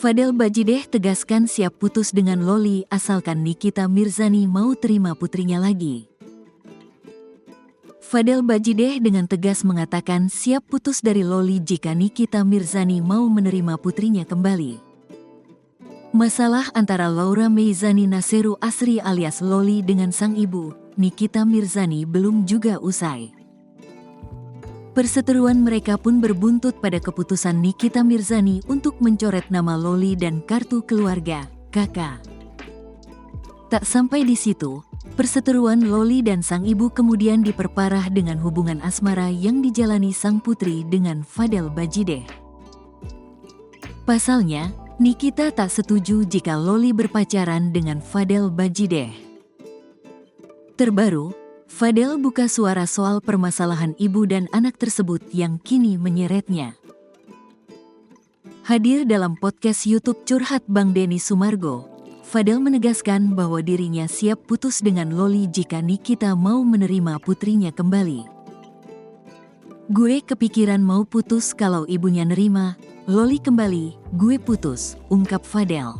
Fadel Bajideh tegaskan siap putus dengan Loli asalkan Nikita Mirzani mau terima putrinya lagi. Fadel Bajideh dengan tegas mengatakan siap putus dari Loli jika Nikita Mirzani mau menerima putrinya kembali. Masalah antara Laura Meizani Naseru Asri alias Loli dengan sang ibu, Nikita Mirzani belum juga usai. Perseteruan mereka pun berbuntut pada keputusan Nikita Mirzani untuk mencoret nama Loli dan kartu keluarga, KK. Tak sampai di situ, perseteruan Loli dan sang ibu kemudian diperparah dengan hubungan asmara yang dijalani sang putri dengan Fadel Bajideh. Pasalnya, Nikita tak setuju jika Loli berpacaran dengan Fadel Bajideh. Terbaru, Fadel buka suara soal permasalahan ibu dan anak tersebut yang kini menyeretnya. Hadir dalam podcast YouTube Curhat Bang Denny Sumargo, Fadel menegaskan bahwa dirinya siap putus dengan Loli jika Nikita mau menerima putrinya kembali. "Gue kepikiran mau putus kalau ibunya nerima, Loli kembali, gue putus," ungkap Fadel.